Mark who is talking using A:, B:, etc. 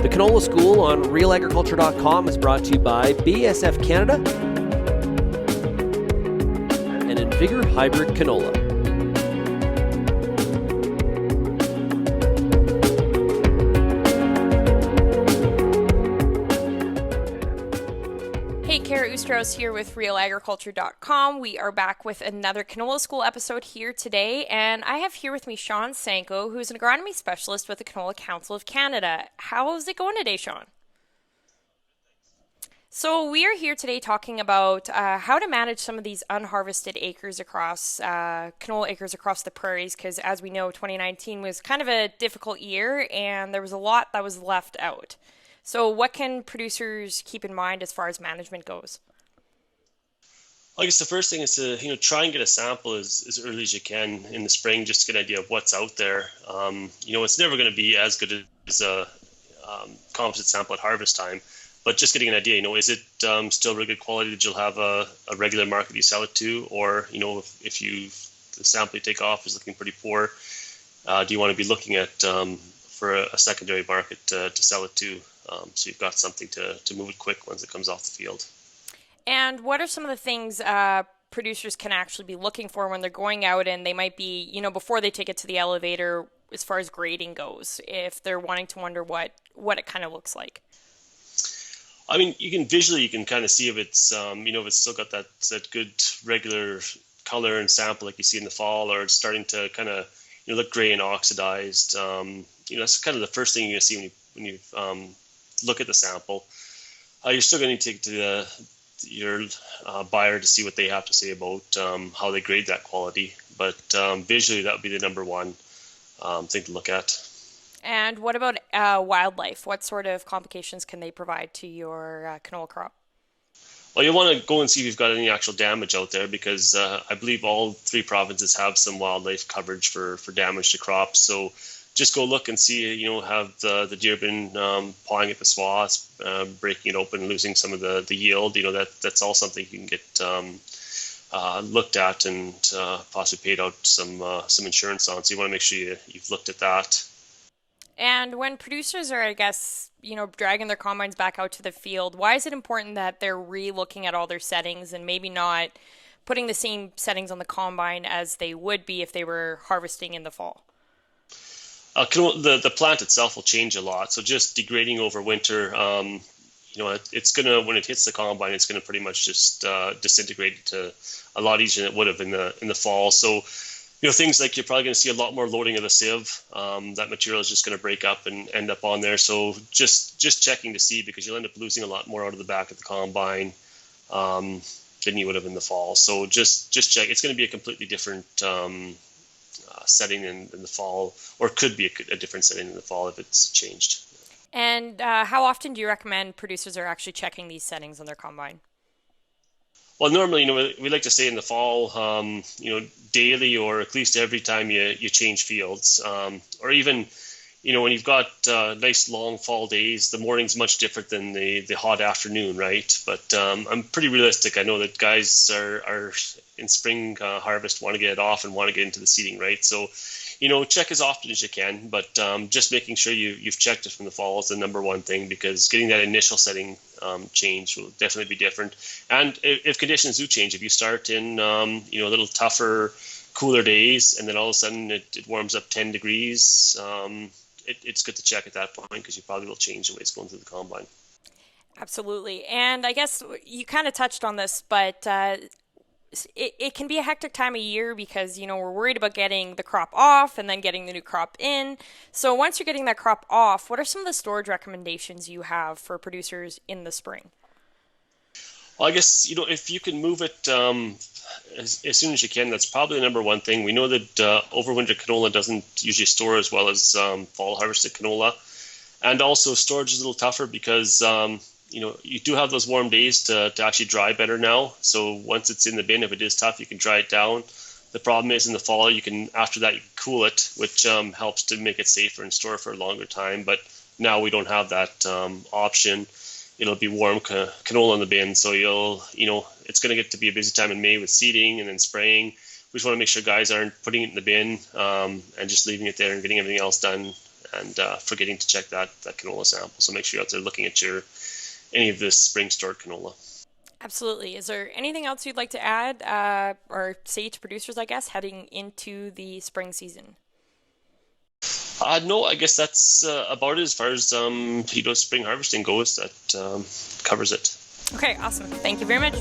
A: The Canola School on RealAgriculture.com is brought to you by BASF Canada and Invigor Hybrid Canola.
B: Oosterhuis here with RealAgriculture.com. We are back with another Canola School episode here today, and I have here with me Shawn Senko, who's an agronomy specialist with the Canola Council of Canada. How is it going today, Shawn? So we are here today talking about how to manage some of these unharvested acres across canola acres across the prairies, because as we know, 2019 was kind of a difficult year, and there was a lot that was left out. So what can producers keep in mind as far as management goes?
C: I guess the first thing is to try and get a sample as early as you can in the spring, just to get an idea of what's out there. It's never going to be as good as a composite sample at harvest time, but just getting an idea. Is it still really good quality that you'll have a regular market you sell it to, or if the sample you take off is looking pretty poor, do you want to be looking at for a secondary market to sell it to? So you've got something to move it quick once it comes off the field.
B: And what are some of the things producers can actually be looking for when they're going out, and they might be, before they take it to the elevator, as far as grading goes, if they're wanting to wonder what it kind of looks like?
C: I mean, you can kind of see if it's, if it's still got that good regular color and sample like you see in the fall, or it's starting to kind of, look gray and oxidized. That's kind of the first thing you're going to see when you look at the sample. You're still going to need to take it to your buyer to see what they have to say about how they grade that quality. But visually, that would be the number one thing to look at.
B: And what about wildlife? What sort of complications can they provide to your canola crop?
C: Well, you want to go and see if you've got any actual damage out there, because I believe all three provinces have some wildlife coverage for damage to crops. So just go look and see, have the deer been pawing at the swaths, breaking it open, losing some of the yield. That's all something you can get looked at and possibly paid out some insurance on. So you want to make sure you've looked at that.
B: And when producers are, I guess, dragging their combines back out to the field, why is it important that they're re-looking at all their settings and maybe not putting the same settings on the combine as they would be if they were harvesting in the fall?
C: The plant itself will change a lot. So just degrading over winter, it's gonna, when it hits the combine, it's gonna pretty much just disintegrate to a lot easier than it would have in the fall. So things like you're probably going to see a lot more loading of the sieve. That material is just going to break up and end up on there. So just checking to see, because you'll end up losing a lot more out of the back of the combine than you would have in the fall. So just check. It's going to be a completely different setting in the fall, or could be a different setting in the fall if it's changed.
B: And how often do you recommend producers are actually checking these settings on their combine?
C: Well, normally, we like to say in the fall, daily, or at least every time you change fields, or even, when you've got nice long fall days, the morning's much different than the hot afternoon, right? But I'm pretty realistic. I know that guys are in spring harvest, want to get it off and want to get into the seeding, right? So, check as often as you can, but just making sure you've checked it from the fall is the number one thing, because getting that initial setting change will definitely be different. And if conditions do change, if you start in a little tougher, cooler days, and then all of a sudden it warms up 10 degrees, it's good to check at that point, because you probably will change the way it's going through the combine.
B: Absolutely. And I guess you kind of touched on this, but it can be a hectic time of year, because, we're worried about getting the crop off and then getting the new crop in. So once you're getting that crop off, what are some of the storage recommendations you have for producers in the spring?
C: Well, I guess, if you can move it as soon as you can, that's probably the number one thing. We know that overwinter canola doesn't usually store as well as fall harvested canola. And also storage is a little tougher, because you do have those warm days to actually dry better now. So once it's in the bin, if it is tough, you can dry it down. The problem is in the fall, after that you can cool it, which helps to make it safer and store for a longer time. But now we don't have that option. It'll be warm canola in the bin, so it's going to get to be a busy time in May with seeding and then spraying. We just want to make sure guys aren't putting it in the bin and just leaving it there and getting everything else done and forgetting to check that canola sample. So make sure you're out there looking at any of this spring stored canola.
B: Absolutely. Is there anything else you'd like to add or say to producers, I guess, heading into the spring season?
C: No, I guess that's about it as far as spring harvesting goes. That covers it.
B: Okay, awesome. Thank you very much.